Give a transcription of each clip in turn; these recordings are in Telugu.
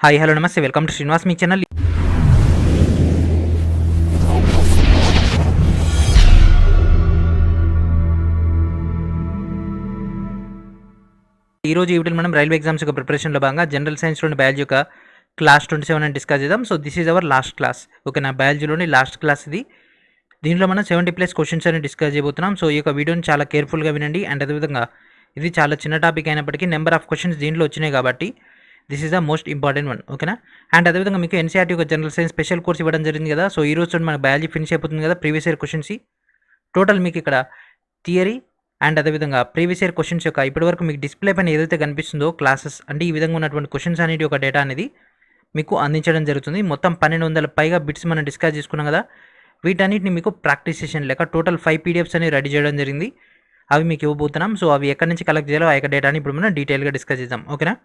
హాయ్ హలో నమస్తే welcome to Srinivas me channel. ఈరోజు ఈ వీడియోలో మనం రైల్వే ఎగ్జామ్స్ యొక్క ప్రిపరేషన్లో భాగంగా జనరల్ సైన్స్లోని బయాలజీ యొక్క క్లాస్ 27 అని డిస్కస్ చేద్దాం. So this is our last class. Okay, నా బయాలజీలోని లాస్ట్ క్లాస్ ఇది. దీంట్లో మనం 70+ క్వశ్చన్స్ అని డిస్కస్ చేయబోతున్నాం. సో ఈ యొక్క వీడియోని చాలా కేర్ఫుల్గా వినండి. అండ్ అదేవిధంగా ఇది చాలా చిన్న టాపిక్ అయినప్పటికీ నెంబర్ ఆఫ్ క్వశ్చన్స్ దీంట్లో వచ్చినాయి కాబట్టి this is the most important one. ఓకేనా. అండ్ అదేవిధంగా మీకు ఎన్సీఆర్టీ ఒక జనరల్ సైన్స్ స్పెషల్ కోర్స్ ఇవ్వడం జరిగింది కదా. సో ఈ రోజు మన బయాలజీ ఫినిష్ అయిపోతుంది కదా. ప్రీవియస్ ఇయర్ క్వశ్చన్స్ టోటల్ మీకు ఇక్కడ థియరీ అండ్ అదేవిధంగా ప్రీవియస్ ఇయర్ క్వశ్చన్స్ యొక్క ఇప్పటివరకు మీకు డిస్ప్లే పైన ఏదైతే కనిపిస్తుందో క్లాసెస్ అంటే ఈ విధంగా ఉన్నటువంటి క్వశ్చన్స్ అనేది ఒక డేటా అనేది మీకు అందించడం జరుగుతుంది. మొత్తం 1200 పైగా బిట్స్ మనం డిస్కస్ చేసుకున్నాం కదా. వీటన్నిటిని మీకు ప్రాక్టీస్ సెషన్ లేక టోటల్ 5 PDFs అని రెడీ చేయడం జరిగింది. అవి మీకు ఇవ్వబోతున్నాం. సో అవి ఎక్కడి నుంచి కలెక్ట్ చేయాలో ఆ యొక్క డేటాని ఇప్పుడు మనం డీటెయిల్గా డిస్కస్ చేద్దాం. ఓకేనా.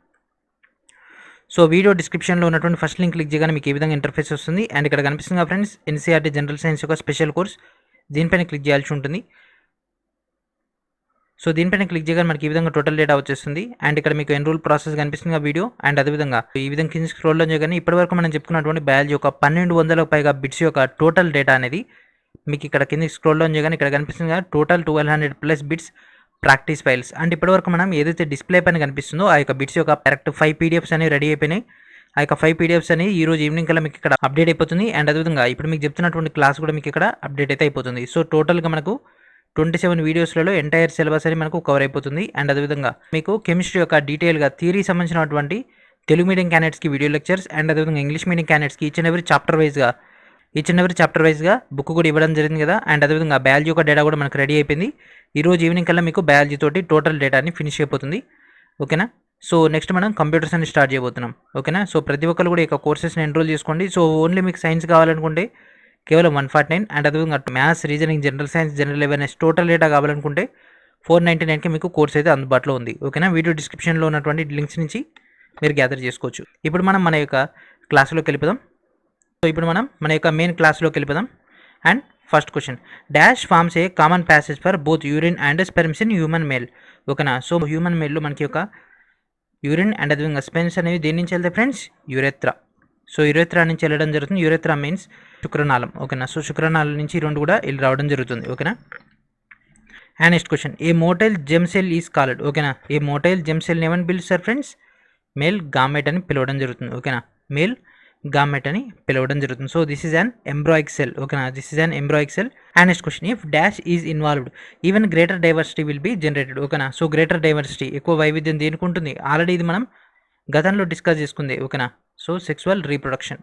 సో వీడియో డిస్క్రిప్షన్లో ఉన్నటువంటి ఫస్ట్ లింక్ క్లిక్ చేయగానే మీకు ఈ విధంగా ఇంటర్ఫేస్ వస్తుంది. అండ్ ఇక్కడ కనిపిస్తుంది ఫ్రెండ్స్ ఎన్సీఆర్టీ జనరల్ సైన్స్ యొక్క స్పెషల్ కోర్స్. దీనిపైన క్లిక్ చేయాల్సి ఉంటుంది. సో దీనిపైన క్లిక్ చేయగానే మనకి ఈ విధంగా టోటల్ డేటా వచ్చేస్తుంది. అండ్ ఇక్కడ మీకు ఎన్రోల్ ప్రాసెస్ కనిపిస్తుంది ఆ వీడియో. అండ్ అదేవిధంగా ఈ విధంగా కింద స్క్రోల్ డౌన్ చేయగానే ఇప్పటివరకు మనం చెప్పుకున్నటువంటి బయాలజీ యొక్క 1200 పైగా బిట్స్ యొక్క టోటల్ డేటా అనేది మీకు ఇక్కడ కింద స్క్రోల్ డౌన్ చేయగానే ఇక్కడ కనిపిస్తుంది కదా. Total 1200+ bits practice files. And ఇప్పటివరకు మనం ఏదైతే డిస్ప్లే పైన కనిపిస్తుందో ఆ యొక్క బిట్స్ యొక్క కరెక్ట్ 5 PDFs అనేవి రెడీ అయిపోయినాయి. ఆ యొక్క 5 PDFs అనేవి ఈ రోజు ఈవినింగ్ కల్లా మీకు ఇక్కడ అప్డేట్ అయిపోతుంది. అండ్ అదేవిధంగా ఇప్పుడు మీకు చెప్తున్నటువంటి క్లాస్ కూడా మీకు ఇక్కడ అప్డేట్ అయితే అయిపోతుంది. సో టోటల్గా మనకు 27 వీడియోస్లలో ఎంటైర్ సిలబస్ అని మనకు కవర్ అయిపోతుంది. అండ్ అదేవిధంగా మీకు కెమిస్ట్రీ యొక్క డీటెయిల్గా థియరీ సంబంధించినటువంటి తెలుగు మీడియం క్యాండిడేట్స్కి వీడియో లెక్చర్స్ అండ్ అదేవిధంగా ఇంగ్లీష్ మీడియం క్యాండిడేట్స్కి ఈచ్ అండ్ ఎవరీ చాప్టర్ వైజ్గా బుక్ కూడా ఇవ్వడం జరిగింది కదా. అండ్ అదేవిధంగా బయాలజీ యొక్క డేటా కూడా మనకు రెడీ అయిపోయింది. ఈ రోజు ఈవినింగ్ కల్లా మీకు బయాలజీ తోటి టోటల్ డేటాని ఫినిష్ అయిపోతుంది. ఓకేనా. సో నెక్స్ట్ మనం కంప్యూటర్స్ అని స్టార్ట్ చేయబోతున్నాం. ఓకేనా. సో ప్రతి ఒక్కరు కూడా ఈ యొక్క కోర్సెస్ని ఎన్రోల్ చేసుకోండి. సో ఓన్లీ మీకు సైన్స్ కావాలనుకుంటే కేవలం 149 అండ్ అదేవిధంగా maths, reasoning, general science, general awareness total data కావాలనుకుంటే 499కి మీకు కోర్స్ అయితే అందుబాటులో ఉంది. ఓకేనా. వీడియో డిస్క్రిప్షన్లో ఉన్నటువంటి లింక్స్ నుంచి మీరు గ్యాదర్ చేసుకోవచ్చు. ఇప్పుడు మనం మన యొక్క క్లాసులోకి వెళ్ళిపోదాం. సో ఇప్పుడు మనం మన యొక్క మెయిన్ క్లాస్లోకి వెళ్ళిపోదాం. And first question, dash forms a common passage for both urine and sperms in human male. ఓకేనా. సో హ్యూమన్ మేల్లో మనకి యొక్క యూరిన్ అండ్ అదేవిధంగా స్పెర్మ్స్ అనేవి దేని నుంచి వెళ్తాయి ఫ్రెండ్స్? యురేత్రా. సో యురేత్రా నుంచి వెళ్ళడం జరుగుతుంది. యురేత్రా మీన్స్ శుక్రనాళం. ఓకేనా. సో శుక్రనాళం నుంచి ఈ రెండు కూడా వెళ్ళి రావడం జరుగుతుంది. ఓకేనా. And next question, A motile gem cell is called. ఓకేనా. ఏ మోటైల్ జెమ్ సెల్ ఏమని పిలుస్తారు ఫ్రెండ్స్? మేల్ గామెట్ అని పిలవడం జరుగుతుంది. ఓకేనా. మేల్ గామెట్ అని పిలవడం జరుగుతుంది. So this is an embryonic cell. ఓకేనా. This is an embryonic cell. And next question, if dash is involved even greater diversity will be generated. ఓకేనా. సో గ్రేటర్ డైవర్సిటీ ఎక్కువ వైవిధ్యం దేనికి ఉంటుంది? ఆల్రెడీ ఇది మనం గతంలో డిస్కస్ చేసుకుంది. ఓకేనా. So sexual reproduction.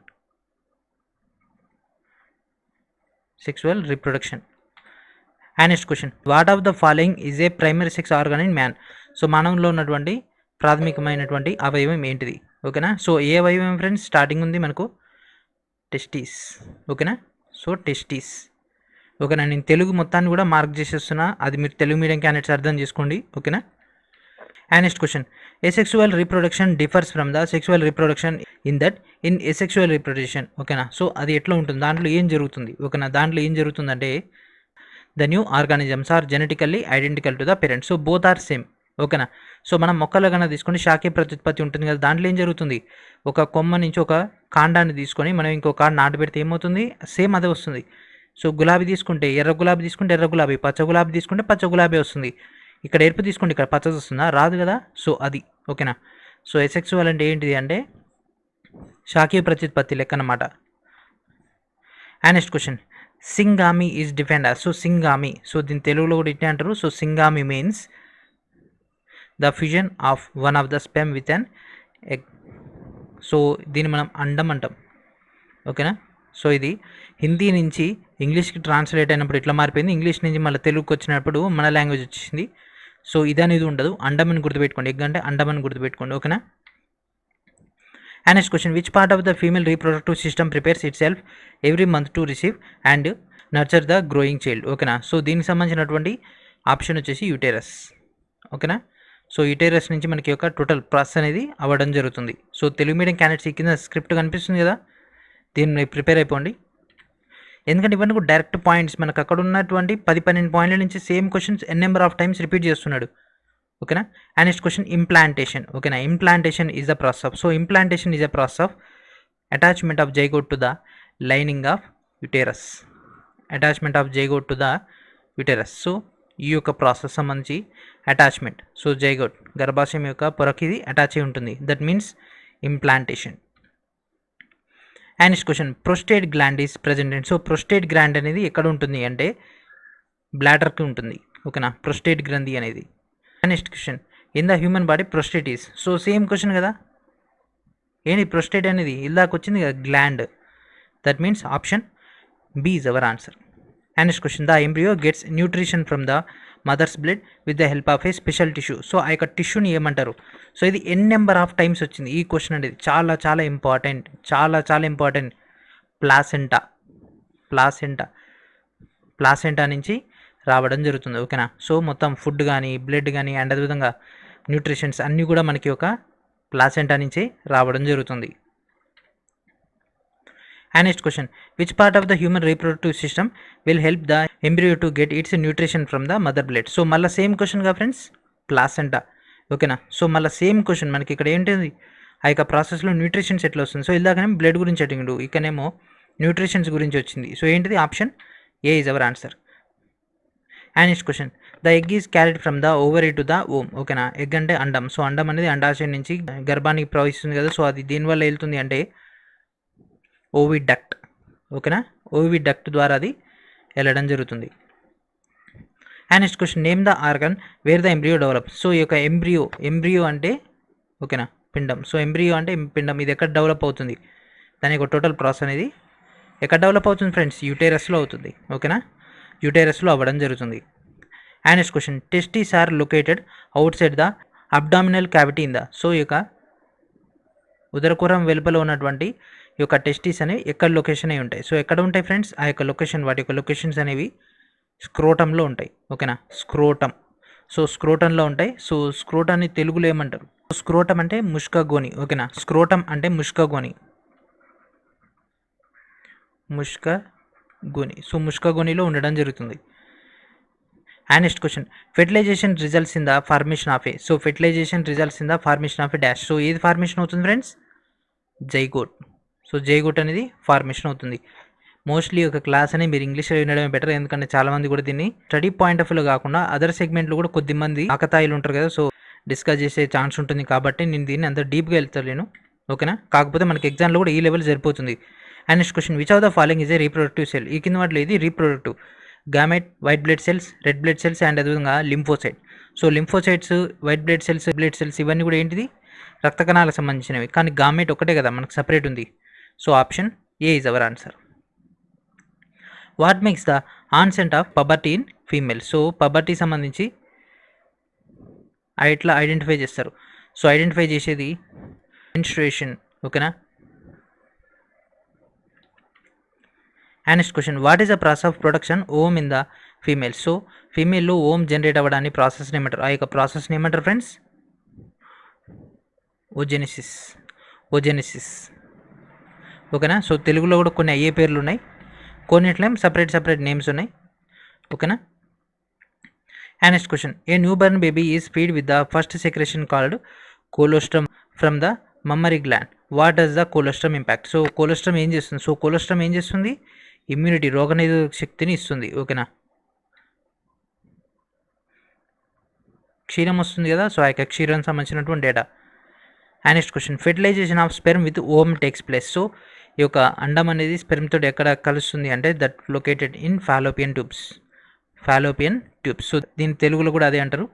And next question, what of the following is a primary sex organ in man. So మానవులో ఉన్నటువంటి ప్రాథమికమైనటువంటి అవయవం ఏంటిది? ఓకేనా. సో ఏ అవయవం ఫ్రెండ్స్? స్టార్టింగ్ ఉంది మనకు టెస్టీస్. ఓకేనా. So testes. ఓకేనా. నేను తెలుగు మొత్తాన్ని కూడా మార్క్ చేసేస్తున్నా, అది మీరు తెలుగు మీడియం క్యాండిడేట్స్ అర్థం చేసుకోండి. ఓకేనా. And next question, asexual reproduction differs from the sexual reproduction in that in asexual reproduction. ఓకేనా. సో అది ఎట్లా ఉంటుంది? దాంట్లో ఏం జరుగుతుంది? ఓకేనా. దాంట్లో ఏం జరుగుతుందంటే the new organisms are genetically identical to the parents. So both are same. ఓకేనా. సో మనం మొక్కలు కన్నా తీసుకొని శాఖీయ ప్రత్యుత్పత్తి ఉంటుంది కదా. దాంట్లో ఏం జరుగుతుంది? ఒక కొమ్మ నుంచి ఒక కాండాన్ని తీసుకొని మనం ఇంకో కాండ నాటు పెడితే ఏమవుతుంది? సేమ్ అదే వస్తుంది. సో గులాబీ తీసుకుంటే ఎర్ర గులాబీ తీసుకుంటే ఎర్ర గులాబీ, పచ్చ గులాబీ తీసుకుంటే పచ్చ గులాబీ వస్తుంది. ఇక్కడ ఎరుపు తీసుకోండి, ఇక్కడ పచ్చది వస్తుందా? రాదు కదా. సో అది. ఓకేనా. సో ఎసెక్సువల్ అంటే ఏంటిది అంటే శాఖీయ ప్రత్యుత్పత్తి లెక్క అన్నమాట. And next question, సింగామి is defined as. So సింగామి, so దీని తెలుగులో కూడా ఇట్టే అంటారు. So సింగామి means the fusion of one of the sperm with an egg. So దీన్ని మనం అండం అంటాం. ఓకేనా. సో ఇది హిందీ నుంచి ఇంగ్లీష్కి ట్రాన్స్లేట్ అయినప్పుడు ఇట్లా మారిపోయింది. ఇంగ్లీష్ నుంచి మళ్ళీ తెలుగుకి వచ్చినప్పుడు మన లాంగ్వేజ్ వచ్చేసింది. సో ఇది అనేది ఉండదు. అండమని గుర్తుపెట్టుకోండి. ఎగ్ అంటే అండమని గుర్తుపెట్టుకోండి. ఓకేనా. And next question, which part of the female reproductive system prepares it self every month to receive and nurture the growing child. ఓకేనా. సో దీనికి సంబంధించినటువంటి ఆప్షన్ వచ్చేసి యూటెరస్. ఓకేనా. సో యూటెరస్ నుంచి మనకి యొక్క టోటల్ ప్రాసెస్ అనేది అవ్వడం జరుగుతుంది. సో తెలుగు మీడియం క్యాండిడేట్స్ కింద స్క్రిప్ట్ కనిపిస్తుంది కదా, దీన్ని ప్రిపేర్ అయిపోండి. ఎందుకంటే ఇవన్నీ కూడా డైరెక్ట్ పాయింట్స్. మనకు అక్కడ ఉన్నటువంటి 10-12 పాయింట్ల నుంచి same questions number of times repeat చేస్తున్నాడు. ఓకేనా. And next question implantation. ఓకేనా, implantation is the process of, so implantation is the process of attachment of zygote to the lining of uterus. Attachment of zygote to the uterus. So ఈ యొక్క ప్రాసెస్ సంబంధించి అటాచ్మెంట్, సో జైగోట్ గర్భాశయం యొక్క పొరకి ఇది అటాచ్ అయి ఉంటుంది, that means implantation. And next question prostate gland is present in, so prostate gland అనేది ఎక్కడ ఉంటుంది అంటే బ్లాడర్కి ఉంటుంది. ఓకేనా, ప్రొస్టేట్ గ్రంథి అనేది. And next question in the human body prostate is, so same question కదా, ఏంటి ప్రొస్టేట్ అనేది ఇలాగ వచ్చింది కదా gland, that means option B is our answer. And next question the embryo gets nutrition from the mother's blood with the help of a special tissue, so ఆ యొక్క టిష్యూని ఏమంటారు. సో ఇది ఎన్ నెంబర్ ఆఫ్ టైమ్స్ వచ్చింది ఈ క్వశ్చన్ అనేది, చాలా చాలా ఇంపార్టెంట్, చాలా చాలా ఇంపార్టెంట్. ప్లాసెంటా, ప్లాసెంటా, ప్లాసెంటా నుంచి రావడం జరుగుతుంది. ఓకేనా, సో మొత్తం ఫుడ్ కానీ బ్లడ్ కానీ అండ్ అదేవిధంగా న్యూట్రిషన్స్ అన్నీ కూడా మనకి ఒక ప్లాసెంటా నుంచి రావడం జరుగుతుంది. And next question which part of the human reproductive system will help the embryo to get it's nutrition from the mother blood, so మళ్ళీ సేమ్ క్వశ్చన్గా ఫ్రెండ్స్ ప్లాసెంటా. ఓకేనా, సో మళ్ళీ సేమ్ క్వశ్చన్ మనకి ఇక్కడ ఏంటిది ఆ యొక్క ప్రాసెస్లో న్యూట్రిషన్స్ ఎట్లా వస్తుంది, సో ఇలాగనే బ్లడ్ గురించి అడిగిండు, ఇక్కడనేమో న్యూట్రిషన్స్ గురించి వచ్చింది, సో ఏంటిది option A is our answer. And next question the egg is carried from the ovary to the ohm. ఓకేనా, ఎగ్ అంటే అండం, సో అండం అనేది అండాశయం నుంచి గర్భానికి ప్రవహిస్తుంది కదా, సో అది దీనివల్ల వెళ్తుంది అంటే ఓవిడక్ట్. ఓకేనా, ఓవిడక్ట్ ద్వారా అది వెళ్ళడం జరుగుతుంది. And next question name the organ wear the embryo develop, so ఈ యొక్క ఎంబ్రియో అంటే ఓకేనా పిండం, సో ఎంబ్రియో అంటే పిండం, ఇది ఎక్కడ డెవలప్ అవుతుంది, దాని యొక్క టోటల్ ప్రాసెస్ అనేది ఎక్కడ డెవలప్ అవుతుంది ఫ్రెండ్స్, యూటెరస్లో అవుతుంది. ఓకేనా, యూటెరస్లో అవ్వడం జరుగుతుంది. And next question testes are located out side the abdominal cavity in the, so ఈ యొక్క ఉదరకుహరం వెలుపల ఉన్నటువంటి ఈ యొక్క టెస్టీస్ అనేవి ఎక్కడ లొకేషన్ అయి ఉంటాయి, సో ఎక్కడ ఉంటాయి ఫ్రెండ్స్ ఆ యొక్క లొకేషన్, వాటి యొక్క లొకేషన్స్ అనేవి స్క్రోటంలో ఉంటాయి. ఓకేనా, స్క్రోటం, సో స్క్రోటంలో ఉంటాయి. సో స్క్రోటాన్ని తెలుగులో ఏమంటారు, స్క్రోటం అంటే ముష్కగోని. ఓకేనా, స్క్రోటం అంటే ముష్కగోని, ముష్కగోని, సో ముష్కగోనిలో ఉండడం జరుగుతుంది. And next question fertilisation results in the formation of A, so fertilisation results in the formation of A dash, so ఏది ఫార్మేషన్ అవుతుంది ఫ్రెండ్స్, జైగోట్. సో జైగోట్ అనేది ఫార్మేషన్ అవుతుంది. మోస్ట్లీ ఒక క్లాస్ అనేది మీరు ఇంగ్లీష్లో వినడమే బెటర్, ఎందుకంటే చాలామంది కూడా దీన్ని స్టడీ పాయింట్ ఆఫ్ వ్యూలో కాకుండా అదర్ సెగ్మెంట్లో కూడా కొద్దిమంది ఆకతాయిలు ఉంటారు కదా, సో డిస్కస్ చేసే ఛాన్స్ ఉంటుంది, కాబట్టి నేను దీన్ని అంత డీప్గా వెళ్తాను. ఓకేనా, కాకపోతే మనకి ఎగ్జామ్లో కూడా ఈ లెవెల్ సరిపోతుంది. And next question which of the following is a reproductive cell, ఈ కింద వాటిలో ఇది reproductive, gamete, white blood cells, red blood cells and అదేవిధంగా lymphocyte. So lymphocytes, white blood cells ఇవన్నీ కూడా ఏంటిది రక్త కణాలకు సంబంధించినవి, కానీ గామెట్ ఒకటే కదా మనకు సపరేట్ ఉంది, so option A is our answer. What makes the onset of puberty in female, so puberty సంబంధించి ఎట్లా ఐడెంటిఫై చేస్తారు, సో ఐడెంటిఫై చేసేది మెన్స్ట్రుయేషన్. ఓకేనా. And next question what is the process of production ovum in the female, so ఫీమేల్లో ఓమ్ జనరేట్ అవ్వడానికి ప్రాసెస్ని ఏమంటారు, ఆ యొక్క ప్రాసెస్ని ఏమంటారు ఫ్రెండ్స్, ఓజెనిసిస్. ఓకేనా, సో తెలుగులో కూడా కొన్ని అయ్యే పేర్లు ఉన్నాయి, కొన్నిట్లేం సపరేట్ నేమ్స్ ఉన్నాయి. ఓకేనా. And next question a new born baby is feed with the first secretion called colostrum from the mammary gland, what does the colostrum impact, so colostrum ఏం చేస్తుంది, సో కోలోస్ట్రమ్ ఏం చేస్తుంది, ఇమ్యూనిటీ రోగనిరోధక శక్తిని ఇస్తుంది. ఓకేనా, క్షీరం వస్తుంది కదా, సో ఆ యొక్క క్షీరం సంబంధించినటువంటి data. And next question fertilisation of sperm with ohm takes place, so ఈ యొక్క అండం అనేది స్పెర్మ్ తోటి ఎక్కడ కలుస్తుంది అంటే that located in fallopian tubes, so దీని తెలుగులో కూడా అదే అంటారు.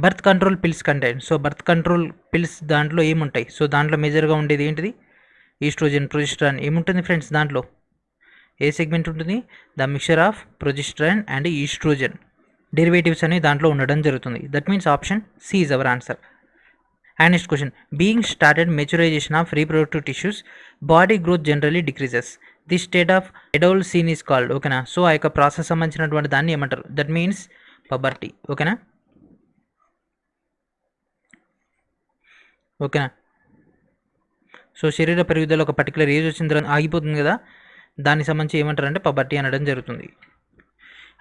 Birth control pills content, so birth control pills దాంట్లో ఏముంటాయి, సో దాంట్లో మేజర్గా ఉండేది ఏంటిది, ఈస్ట్రోజన్, ప్రొజెస్ట్రాన్ ఏముంటుంది ఫ్రెండ్స్, దాంట్లో ఏ సెగ్మెంట్ ఉంటుంది, the mixture of progesterone and estrogen derivatives అనేవి దాంట్లో ఉండడం జరుగుతుంది, that means option C is our answer. And next question being started maturisation of reproductive tissues body growth generally decreases, the state of adolescence is called. ఓకేనా, సో ఆ యొక్క ప్రాసెస్ సంబంధించినటువంటి దాన్ని ఏమంటారు, దట్ మీన్స్ పబర్టీ. ఓకేనా. సో శరీర పెరుగుదల ఒక పర్టికులర్ ఏజ్ వచ్చిన తర్వాత ఆగిపోతుంది కదా, దానికి సంబంధించి ఏమంటారు అంటే పబర్టీ అనడం జరుగుతుంది.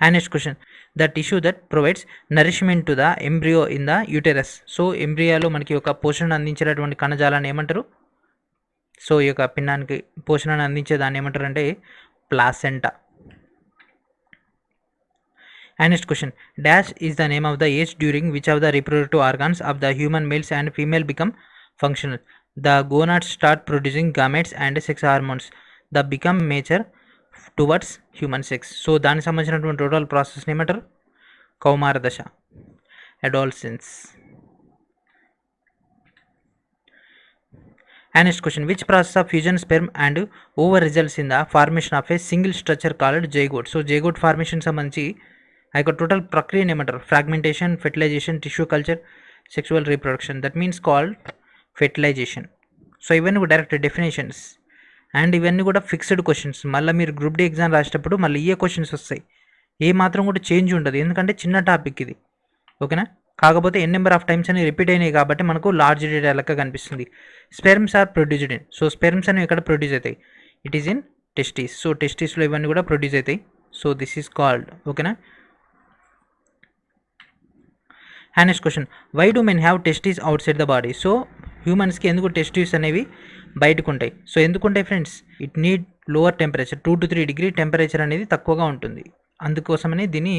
And next question, the tissue that provides nourishment to the embryo in the uterus. So ఎంబ్రియాలో మనకి ఒక పోషణ అందించేటటువంటి కణజాలాన్ని ఏమంటారు? సో ఈ యొక్క పిండానికి పోషణను అందించే దాన్ని ఏమంటారు అంటే placenta. And next question, dash is the name of the age during which of the reproductive organs of the human males and female become functional. The gonads start producing gametes and sex hormones that become mature towards human sex. So దానికి సంబంధించినటువంటి టోటల్ ప్రాసెస్ని ఏమంటారు? కౌమార దశ, adolescence. And next question, which process of fusion sperm and ovum results in the formation of a single structure called zygote. So zygote formation సంబంధించి ఆ యొక్క టోటల్ ప్రక్రియను ఏమంటారు? Fragmentation, fertilisation, tissue culture, sexual reproduction. That means called fertilisation. So ఇవన్నీ కూడా డైరెక్ట్ డెఫినేషన్స్ అండ్ ఇవన్నీ కూడా ఫిక్స్డ్ క్వశ్చన్స్. మళ్ళీ మీరు గ్రూప్ డి ఎగ్జామ్ రాసేటప్పుడు మళ్ళీ ఏ క్వశ్చన్స్ వస్తాయి, ఏ మాత్రం కూడా చేంజ్ ఉండదు, ఎందుకంటే చిన్న టాపిక్ ఇది. ఓకేనా? కాకపోతే ఎన్ నెంబర్ ఆఫ్ టైమ్స్ అని రిపీట్ అయినాయి కాబట్టి మనకు లార్జ్ డేటా లెక్క కనిపిస్తుంది. Sperms are produced in. So స్పెర్మ్స్ అనేవి ఎక్కడ ప్రొడ్యూస్ అవుతాయి? It is in testis. So టెస్టిస్లో ఇవన్నీ కూడా ప్రొడ్యూస్ అవుతాయి. So this is called. ఓకేనా? And next question, why do men have testis అవుట్ సైడ్ ద బాడీ. సో హ్యూమన్స్కి ఎందుకు టెస్టిస్ అనేవి బయటకు ఉంటాయి? సో ఎందుకుంటాయి friends? It need lower temperature, 2 to 3 degree temperature అనేది తక్కువగా ఉంటుంది, అందుకోసమని దీని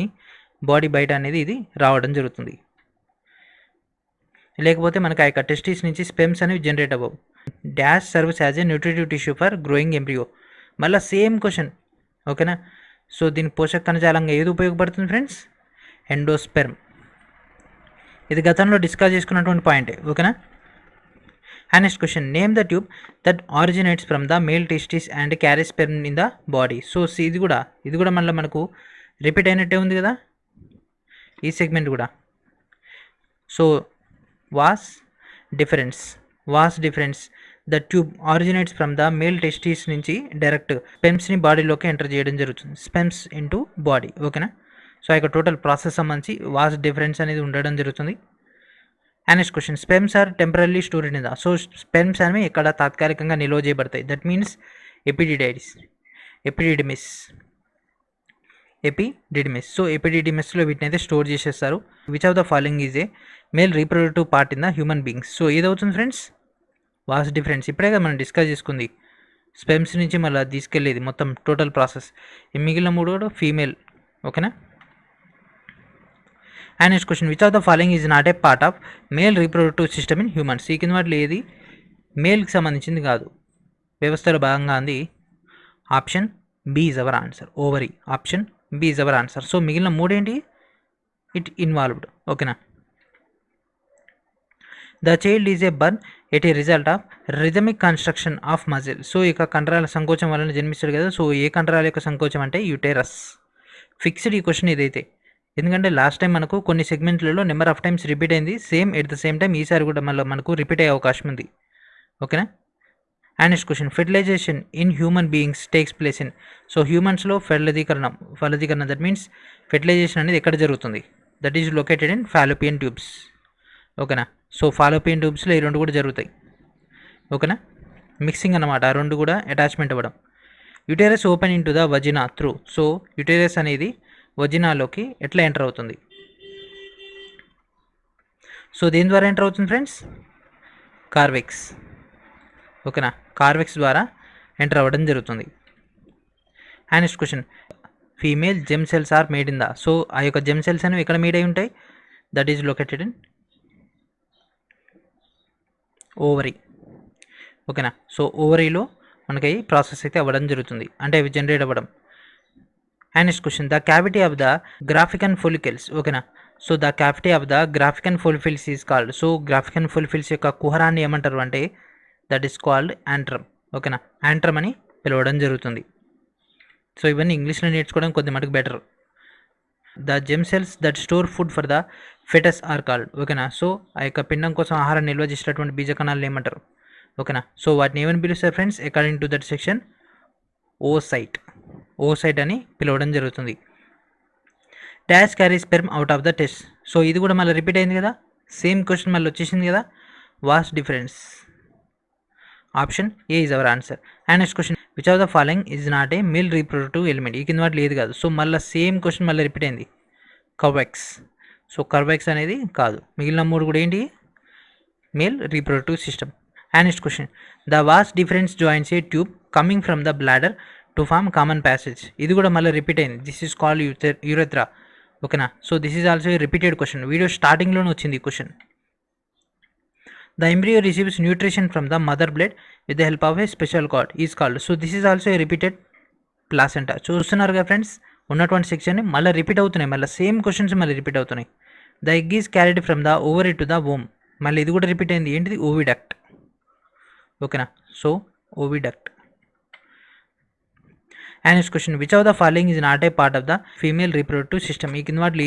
బాడీ బయట అనేది ఇది రావడం జరుగుతుంది. లేకపోతే మనకి ఆ యొక్క టెస్టిస్ నుంచి స్పెమ్స్ అనేవి జనరేట్ అవ్వవు. Dash serves as a nutritive tissue for growing embryo. మళ్ళీ సేమ్ క్వశ్చన్. ఓకేనా? సో దీని పోషక కణజాలంగా ఏది ఉపయోగపడుతుంది ఫ్రెండ్స్? ఎండోస్పెర్మ్. ఇది గతంలో డిస్కస్ చేసుకున్నటువంటి పాయింటే. ఓకేనా? And next question, name the tube that originates from the male testis and carries sperm in the body. So ఇది కూడా మళ్ళీ మనకు రిపీట్ అయినట్టే ఉంది కదా ఈ సెగ్మెంట్ కూడా. So vas deferens the tube originates from the male testis నుంచి డైరెక్ట్ స్పెమ్స్ని బాడీలోకి ఎంటర్ చేయడం జరుగుతుంది, స్పెమ్స్ ఇంటూ బాడీ. ఓకేనా? సో ఆ యొక్క టోటల్ ప్రాసెస్ సంబంధించి వాస్ డిఫరెన్స్ అనేది ఉండడం జరుగుతుంది. And next question, sperms are temporary stored in the. So స్పెమ్స్ అనేవి ఇక్కడ తాత్కాలికంగా నిల్వ చేయబడతాయి. That means epididymis. సో ఎపిడిడిమిస్లో వీటిని అయితే స్టోర్ చేసేస్తారు. Which of the following is a male reproductive part in the human beings. So ఏదవుతుంది ఫ్రెండ్స్? Vas deferens. ఇప్పుడే కదా మనం డిస్కస్ చేసుకుంది. స్పెమ్స్ నుంచి మళ్ళీ తీసుకెళ్ళేది మొత్తం టోటల్ ప్రాసెస్. ఈ మిగిలిన 3 కూడా ఫీమేల్. ఓకేనా? And next question, which of the following is not a part of male reproductive system in humans. ఈ కింద వాటిలో ఏది మేల్కి సంబంధించింది కాదు, వ్యవస్థలో భాగంగా ఉంది? Option B is our answer, ovary. Option B is our answer. So మిగిలిన 3 ఏంటి? It involved. ఓకేనా? The child is a born at a result of rhythmic construction of muscle. So ఇక కండరాల సంకోచం వలన జన్మిస్తాడు కదా. సో ఏ కండరాల యొక్క సంకోచం అంటే యూటెరస్. ఫిక్స్డ్ ఈ క్వశ్చన్ ఇదైతే, ఎందుకంటే లాస్ట్ టైం మనకు కొన్ని సెగ్మెంట్లలో నెంబర్ ఆఫ్ టైమ్స్ రిపీట్ అయింది. Same at the same time ఈసారి కూడా మళ్ళీ మనకు రిపీట్ అయ్యే అవకాశం ఉంది. ఓకేనా? And next question, fertilization in human beings takes place in. So హ్యూమన్స్లో ఫలదీకరణ దట్ మీన్స్ ఫెర్టిలైజేషన్ అనేది ఎక్కడ జరుగుతుంది? That is located in fallopian tubes. ఓకేనా? సో ఫాలోపియన్ ట్యూబ్స్లో ఈ 2 కూడా జరుగుతాయి. ఓకేనా? మిక్సింగ్ అన్నమాట, ఆ 2 కూడా అటాచ్మెంట్ అవ్వడం. Uterus open into the vagina through. So uterus అనేది వజినాలోకి ఎట్లా ఎంటర్ అవుతుంది? సో దేని ద్వారా ఎంటర్ అవుతుంది ఫ్రెండ్స్? కార్వెక్స్. ఓకేనా? కార్వెక్స్ ద్వారా ఎంటర్ అవ్వడం జరుగుతుంది. And next question, female germ cells are made in the. So ఆ యొక్క జెమ్ సెల్స్ అనేవి ఎక్కడ మేడ్ అయి ఉంటాయి? That is located in ovary. ఓకేనా? సో ఓవరీలో మనకి ప్రాసెస్ అయితే అవ్వడం జరుగుతుంది, అంటే అవి జనరేట్ అవ్వడం. And next question, the cavity of the Graafian follicles. ఓకేనా? So the cavity of the Graafian follicles is called. So Graafian follicles యొక్క కుహరాన్ని ఏమంటారు అంటే దట్ ఈస్ కాల్డ్ యాంట్రమ్. ఓకేనా? యాంట్రమ్ అని పిలవడం జరుగుతుంది. సో ఇవన్నీ ఇంగ్లీష్లో నేర్చుకోవడం కొద్ది మటుకు better. The germ cells that store food for the fetus are called. ఓకేనా? సో ఆ యొక్క పిండం కోసం ఆహారం నిల్వ చేసేటటువంటి బీజకణాలను ఏమంటారు? ఓకేనా? సో వాటిని ఏమని పిలుస్తారు friends? According to that section oocyte అని పిలవడం జరుగుతుంది. Dash carry sperm out of the test. So ఇది కూడా మళ్ళీ రిపీట్ అయింది కదా, సేమ్ క్వశ్చన్ మళ్ళీ వచ్చేసింది కదా. Vas deferens option A is our answer. And next question, which of the following is not A male reproductive element? ఈ కింద వాటి లేదు కాదు. సో మళ్ళీ సేమ్ క్వశ్చన్ మళ్ళీ రిపీట్ అయింది. కర్వెక్స్. సో కర్వెక్స్ అనేది కాదు. మిగిలిన 3 కూడా ఏంటి? Male reproductive system. And next question, the vas deferens joins a tube coming from the bladder to form common passage. ఇది కూడా మళ్ళీ రిపీట్ అయింది. This is called urethra. ఓకేనా. So this is also a repeated question. Video స్టార్టింగ్లోనే వచ్చింది ఈ question. The embryo receives nutrition from the mother blood with the help of a special cord is called. So this is also a repeated placenta. చూస్తున్నారు కదా ఫ్రెండ్స్, ఉన్నటువంటి సెక్షన్ మళ్ళీ రిపీట్ అవుతున్నాయి. మళ్ళీ సేమ్ క్వశ్చన్స్ మళ్ళీ రిపీట్ అవుతున్నాయి. The egg is carried from the ovary to the womb. మళ్ళీ ఇది కూడా రిపీట్ అయింది. ఏంటిది? ఓవిడక్ట్. ఓకేనా. So oviduct. And next question, which of the following is not a part of the female reproductive system? ఈ కింద వాటిలో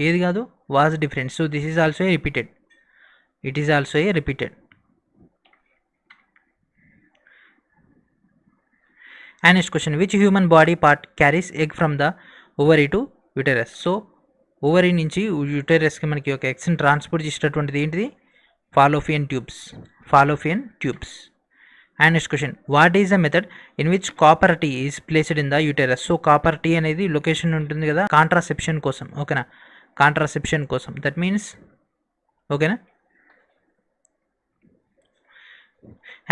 ఏది కాదు? Vas deferens. So this is also a repeated. It is also a repeated. And next question, which human body part carries egg from the ovary to uterus? So ovary నుంచి యూటెరస్కి మనకి ఒక ఎగ్స్ని ట్రాన్స్పోర్ట్ చేసేటటువంటిది ఏంటిది? Fallopian tubes. And next question, what is the method in which copper T is placed in the uterus? So copper T అనేది లొకేషన్ ఉంటుంది కదా కాంట్రాసెప్షన్ కోసం. ఓకేనా. కాంట్రాసెప్షన్ కోసం. దట్ మీన్స్ ఓకేనా.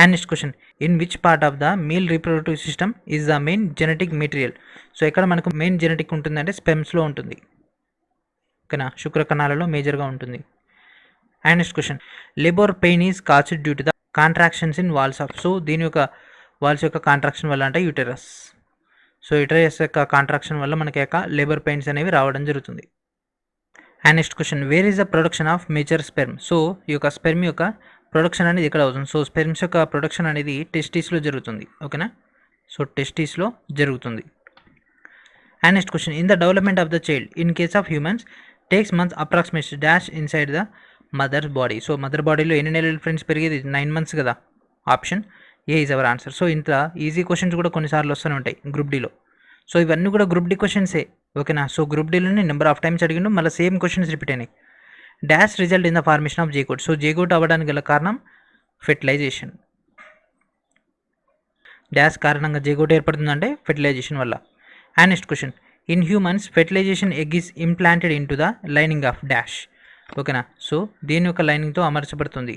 And next question, in which part of the male reproductive system is the main genetic material? So ఇక్కడ మనకు మెయిన్ జెనెటిక్ ఉంటుందంటే స్పెమ్స్లో ఉంటుంది. ఓకేనా. శుక్రకణాలలో మేజర్గా ఉంటుంది. And next question, labour pain is caused due to the contractions in walls of. So దీని యొక్క వాల్స్ యొక్క కాంట్రాక్షన్ వల్ల అంటే యూటెరస్. సో యూటెరస్ యొక్క కాంట్రాక్షన్ వల్ల మనకి యొక్క లేబర్ పెయిన్స్ అనేవి రావడం జరుగుతుంది. And next question, where is the production of major sperm? So ఈ యొక్క స్పెర్మ్ యొక్క ప్రొడక్షన్ అనేది ఎక్కడ అవుతుంది? సో స్పెర్మ్స్ యొక్క ప్రొడక్షన్ అనేది టెస్టిస్లో జరుగుతుంది. ఓకేనా. సో టెస్టిస్లో జరుగుతుంది. And next question, in the development of the child in case of humans takes months approximate dash inside the mother body. So mother బాడీలో ఎన్ని నెలలు ఫ్రెండ్స్ పెరిగేది? 9 months కదా. Option A is our answer. So ఇంత ఈజీ క్వశ్చన్స్ కూడా కొన్నిసార్లు వస్తూనే ఉంటాయి గ్రూప్ డీలో. సో ఇవన్నీ కూడా గ్రూప్ డి క్వశ్చన్సే. ఓకేనా. సో గ్రూప్ డీలోనే నెంబర్ ఆఫ్ టైమ్స్ అడిగిండు, మళ్ళీ సేమ్ క్వశ్చన్స్ రిపీట్ అయినాయి. Dash result in the formation of zygote. So zygote అవ్వడానికి గల కారణం ఫెర్టిలైజేషన్. డాష్ కారణంగా జేగోట్ ఏర్పడుతుందంటే ఫెర్టిలైజేషన్ వల్ల. And next question, in humans fertilization egg is implanted into the lining of dash. ఓకేనా. సో దేని యొక్క లైనింగ్తో అమర్చబడుతుంది?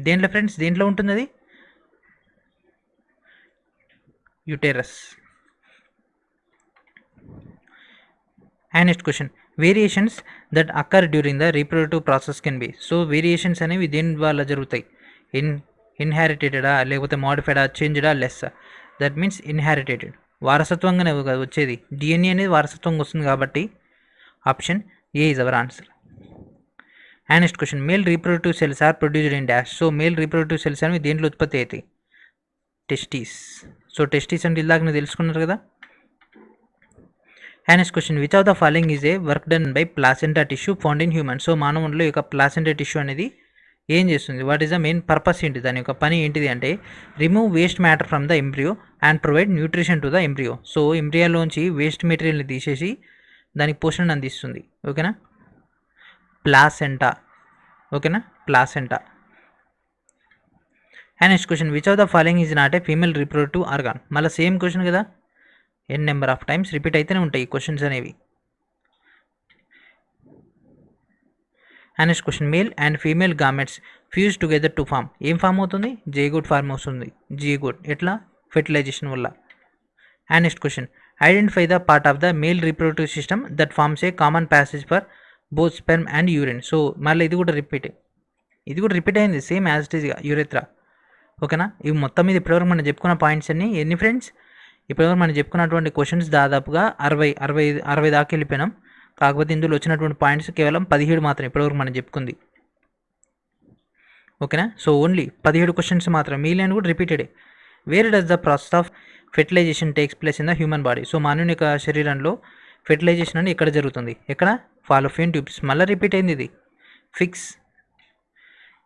దేంట్లో ఫ్రెండ్స్? దేంట్లో ఉంటుంది అది? Uterus. And next question, variations that occur during the reproductive process can be. So variations అనేవి దేని వల్ల జరుగుతాయి? ఇన్హెరిటెడా, లేకపోతే మోడిఫైడా, చేంజ్డా, లెస్? That means inherited. వారసత్వంగానే వచ్చేది. డిఎన్ఏ అనేది వారసత్వంగా వస్తుంది కాబట్టి option A is our answer. And next question, male reproductive cells are produced in dash. So male reproductive cells అనేవి దేంట్లో ఉత్పత్తి అవుతాయి? టెస్టీస్. సో టెస్టీస్ అంటే ఇలాగ మీరు తెలుసుకున్నారు కదా. And next question, which of the following is a work done by placenta tissue found in human. So మానవుల్లో యొక్క ప్లాసెంటా టిష్యూ అనేది ఏం చేస్తుంది? What is the main purpose ఏంటి? దాని యొక్క పని ఏంటిది అంటే remove waste matter from the embryo and provide nutrition to the embryo. So ఎంబ్రియాలోంచి వేస్ట్ మెటీరియల్ని తీసేసి దానికి పోషణ అందిస్తుంది. ఓకేనా. ప్లాసెంటా. ఓకేనా. Placenta. And next question, which of the following is not a female reproductive organ. మళ్ళీ సేమ్ క్వశ్చన్ కదా, n number of times repeat అయితేనే ఉంటాయి ఈ క్వశ్చన్స్ అనేవి. And next question, male and female gametes fuse together to form. ఏం ఫామ్ అవుతుంది? జేగోట్ ఫార్మ్ అవుతుంది. జీగోట్ ఎట్లా? ఫెర్టిలైజేషన్ వల్ల. And next question, identify the part of the male reproductive system that forms a common passage for both sperm and urine. So మళ్ళీ ఇది కూడా రిపీట్ అయింది సేమ్ యాజ్ ఇట్ ఈస్గా, యూరెథ్రా. ఓకేనా. ఇవి మొత్తం మీద ఇప్పటివరకు మనం చెప్పుకున్న పాయింట్స్ అన్ని ఎన్ని ఫ్రెండ్స్? ఇప్పటివరకు మనం చెప్పుకున్నటువంటి క్వశ్చన్స్ దాదాపుగా 60 దాకా వెళ్ళిపోయినాం. కాకపోతే ఇందులో వచ్చినటువంటి పాయింట్స్ కేవలం 17 మాత్రం ఇప్పటివరకు మనం చెప్పుకుంది. ఓకేనా. సో ఓన్లీ 17 క్వశ్చన్స్ మాత్రం, మిగిలిన కూడా రిపీటెడే. Where does the process of fertilization takes place in the human body. So మానవుని యొక్క శరీరంలో ఫెర్టిలైజేషన్ అనేది ఎక్కడ జరుగుతుంది? ఎక్కడ? Fallopian tubes. మళ్ళీ రిపీట్ అయింది ఇది. Fix.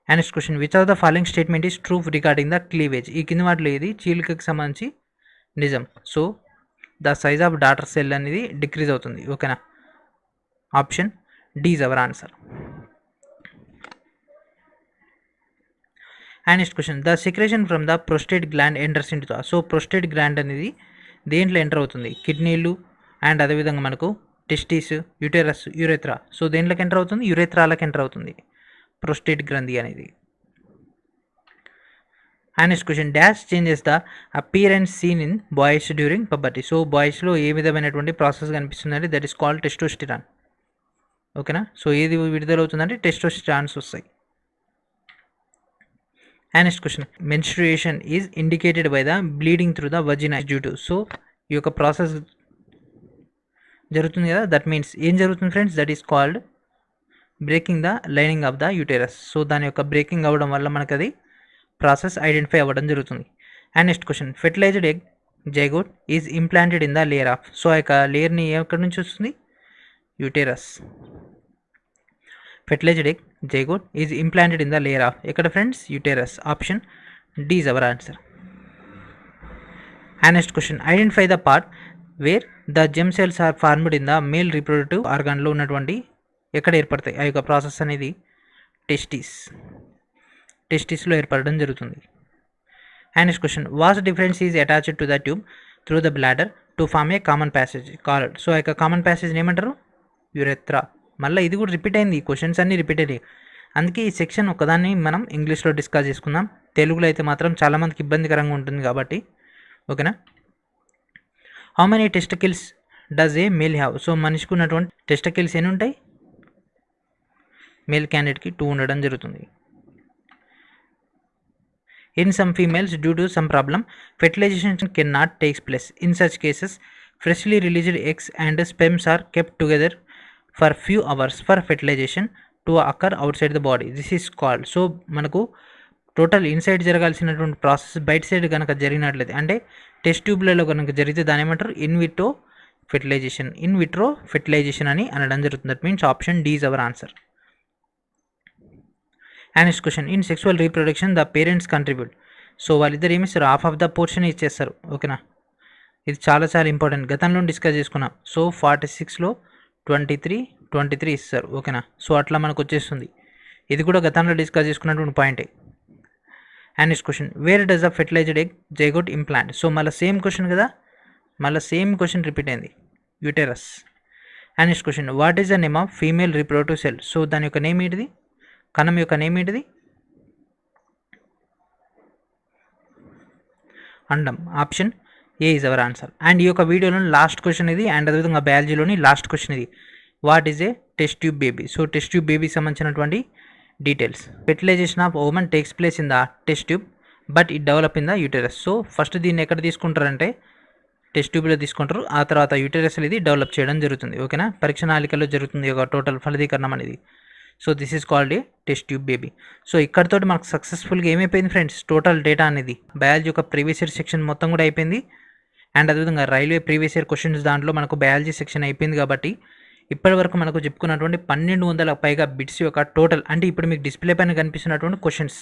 And next question, which of the following statement is true regarding the cleavage. ఈ కింద వాటిలో ఏది చీలికకి సంబంధించి నిజం? So the size of daughter cell అనేది డిక్రీజ్ అవుతుంది. ఓకేనా. Option D is our answer. And next question the secretion from the prostate gland enters into the. So prostate gland అనేది దేంట్లో ఎంటర్ అవుతుంది? కిడ్నీలు అండ్ అదేవిధంగా మనకు టెస్టిస్, యూటెరస్, యురేత్రా. సో దేంట్లోకి ఎంటర్ అవుతుంది? యురేత్రాలకు ఎంటర్ అవుతుంది ప్రొస్టేట్ గ్రంథి అనేది. And next question dash changes the appearance seen in boys during puberty. So బాయ్స్లో ఏ విధమైనటువంటి ప్రాసెస్ కనిపిస్తుందంటే దట్ ఈస్ కాల్డ్ టెస్టోస్టిరాన్. ఓకేనా. సో ఏది విడుదలవుతుందంటే టెస్టోస్టిరాన్స్ వస్తాయి. And next question menstruation is indicated by the bleeding through the vagina due to. So ఈ యొక్క ప్రాసెస్ జరుగుతుంది కదా, దట్ మీన్స్ ఏం జరుగుతుంది friends? That is called breaking the lining of the uterus. So దాని యొక్క బ్రేకింగ్ అవ్వడం వల్ల మనకు అది ప్రాసెస్ ఐడెంటిఫై అవ్వడం జరుగుతుంది. And next question fertilized egg zygote is implanted in the layer of. So ఆ యొక్క లేయర్ని ఎక్కడి నుంచి వస్తుంది? Uterus. Fertilized egg zygote is implanted in the layer of ఎక్కడ friends? Uterus. Option D is our answer. And next question identify the part where the germ cells are formed in the male reproductive ఆర్గాన్లో ఉన్నటువంటి ఎక్కడ ఏర్పడతాయి ఆ యొక్క ప్రాసెస్ అనేది? టెస్టిస్లో ఏర్పడడం జరుగుతుంది. And next question vas deferens is attached to the tube through the bladder to form a common passage called. So ఆ యొక్క కామన్ ప్యాసేజ్ని ఏమంటారు? యురెత్రా. మళ్ళీ ఇది కూడా రిపీట్ అయింది, క్వశ్చన్స్ అన్నీ రిపీట్ అయ్యాయి. అందుకే ఈ సెక్షన్ ఒకదాన్ని మనం ఇంగ్లీష్లో డిస్కస్ చేసుకుందాం. తెలుగులో అయితే మాత్రం చాలామందికి ఇబ్బందికరంగా ఉంటుంది కాబట్టి. ఓకేనా. How many testicles does A male have. So మనిషికి ఉన్నటువంటి టెస్టికల్స్ ఎన్ని ఉంటాయి? మేల్ క్యాండిడేట్కి 2 ఉండడం జరుగుతుంది. In some females, due to some problem, fertilization cannot take place. In such cases, freshly released eggs and sperms are kept together for few hours for fertilization to occur outside the body. This is called. So మనకు టోటల్ ఇన్సైడ్ జరగాల్సినటువంటి ప్రాసెస్ బయట సైడ్ కనుక జరిగినట్లయితే, అంటే టెస్ట్ ట్యూబ్లలో కనుక జరిగితే దాని ఏమంటారు? ఇన్ విట్రో ఫెర్టిలైజేషన్ అని అనడం జరుగుతుంది. That means option D is our answer. And next question in sexual reproduction the parents contribute. So వాళ్ళిద్దరు ఏమి ఇస్తారు? హాఫ్ ఆఫ్ ద పోర్షన్ ఇచ్చేస్తారు. ఓకేనా. ఇది చాలా చాలా ఇంపార్టెంట్, గతంలో డిస్కస్ చేసుకున్నాం. సో 46లో 23 ఇస్తారు. ఓకేనా. సో అట్లా మనకు వచ్చేస్తుంది. ఇది కూడా గతంలో డిస్కస్ చేసుకున్నటువంటి పాయింటే. And next question where does the fertilized egg zygote implant. So మళ్ళీ సేమ్ క్వశ్చన్ కదా, మళ్ళీ సేమ్ క్వశ్చన్ రిపీట్ అయింది. Uterus. And next question what is the name of female reproductive cell. So దాని యొక్క నేమ్ ఏంటిది? కణం యొక్క నేమ్ ఏంటిది? అండం. Option A is our answer. And ఈ యొక్క వీడియోలోని లాస్ట్ క్వశ్చన్ ఇది, అండ్ అదేవిధంగా బయాలజీలోని లాస్ట్ క్వశ్చన్ ఇది. What is a test tube baby. So test tube బేబీకి సంబంధించినటువంటి details. Fertilization of ovum takes place in the test tube but it develop in the uterus. So first దీన్ని ఎక్కడ తీసుకుంటారంటే టెస్ట్ ట్యూబ్లో తీసుకుంటారు, ఆ తర్వాత యూటెరస్లో ఇది డెవలప్ చేయడం జరుగుతుంది. ఓకేనా. పరీక్ష నాళికలో జరుగుతుంది ఒక టోటల్ ఫలదీకరణం అనేది. So this is called a test tube baby. So ఇక్కడితో మనకు సక్సెస్ఫుల్గా ఏమైపోయింది ఫ్రెండ్స్? టోటల్ డేటా అనేది బయాలజీ యొక్క ప్రీవియస్ ఇయర్ సెక్షన్ మొత్తం కూడా అయిపోయింది. అండ్ అదేవిధంగా రైల్వే ప్రీవియస్ ఇయర్ క్వశ్చన్స్ దాంట్లో మనకు బయాలజీ సెక్షన్ అయిపోయింది. కాబట్టి ఇప్పటి వరకు మనకు చెప్పుకున్నటువంటి 1200 పైగా బిట్స్ యొక్క టోటల్, అంటే ఇప్పుడు మీకు డిస్ప్లే పైన కనిపిస్తున్నటువంటి క్వశ్చన్స్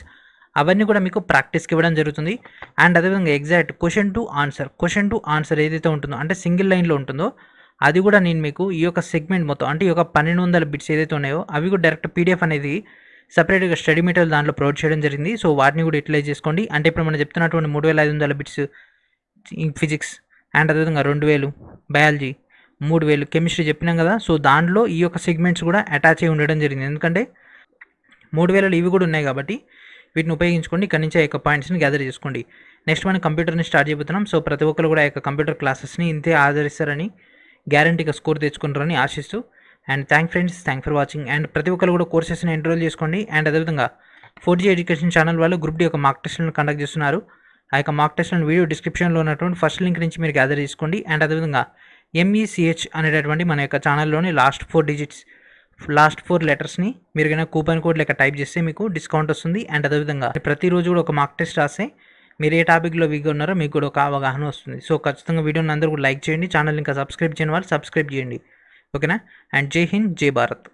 అవన్నీ కూడా మీకు ప్రాక్టీస్కి ఇవ్వడం జరుగుతుంది. అండ్ అదేవిధంగా ఎగ్జాక్ట్ క్వశ్చన్ టు ఆన్సర్ ఏదైతే ఉంటుందో, అంటే సింగిల్ లైన్లో ఉంటుందో, అది కూడా నేను మీకు ఈ యొక్క సెగ్మెంట్ మొత్తం, అంటే ఈ యొక్క 1200 బిట్స్ ఏదైతే ఉన్నాయో అవి కూడా డైరెక్ట్ పీడిఎఫ్ అనేది సపరేట్గా స్టడీ మెటీరియల్ దాంట్లో ప్రొవైడ్ చేయడం జరిగింది. సో వాటిని కూడా యూటిలైజ్ చేసుకోండి. అంటే ఇప్పుడు మనం చెప్తున్నటువంటి 3500 బిట్స్ ఫిజిక్స్, అండ్ అదేవిధంగా 2000 బయాలజీ, 3000 కెమిస్ట్రీ చెప్పినాం కదా. సో దాంట్లో ఈ యొక్క సెగ్మెంట్స్ కూడా అటాచ్ అయి ఉండడం జరిగింది. ఎందుకంటే 3000 ఇవి కూడా ఉన్నాయి కాబట్టి వీటిని ఉపయోగించుకోండి. ఇక్కడ నుంచి ఆ యొక్క పాయింట్స్ని గ్యాదర్ చేసుకోండి. నెక్స్ట్ మనం కంప్యూటర్ని స్టార్ట్ చేయబోతున్నాం. సో ప్రతి ఒక్కరు కూడా ఆ యొక్క కంప్యూటర్ క్లాసెస్ని ఇంతే ఆదరిస్తారని, గ్యారంటీగా స్కోర్ తెచ్చుకుంటారని ఆశిస్తూ, and thank for watching. And ప్రతి ఒక్కరు కూడా కోర్సెస్ని ఎన్రోల్ చేసుకోండి. అండ్ అదేవిధంగా 4G ఎడ్యుకేషన్ ఛానల్ వాళ్ళు గ్రూప్ డి యొక్క మార్క్ టెస్ట్లను కండక్ట్ చేస్తున్నారు. ఆ యొక్క మార్క్ టెస్ట్లను వీడియో డిస్క్రిప్షన్లో ఉన్నటువంటి ఫస్ట్ లింక్ నుంచి మీరు గ్యాదర్ చేసుకోండి. అండ్ అదేవిధంగా MECH అనేటటువంటి మన యొక్క ఛానల్లోని లాస్ట్ 4 లెటర్స్ని మీరు కనుక కూపన్ కోడ్ లెక్క టైప్ చేస్తే మీకు డిస్కౌంట్ వస్తుంది. అండ్ అదేవిధంగా ప్రతిరోజు కూడా ఒక మార్క్ టెస్ట్ రాస్తే మీరు ఏ టాపిక్లో వీక్గా ఉన్నారో మీకు కూడా ఒక అవగాహన వస్తుంది. సో ఖచ్చితంగా వీడియోని అందరూ కూడా లైక్ చేయండి. ఛానల్ ఇంకా సబ్స్క్రైబ్ చేయని వాళ్ళు సబ్స్క్రైబ్ చేయండి. ఓకేనా. అండ్ జై హింద్, జై భారత్.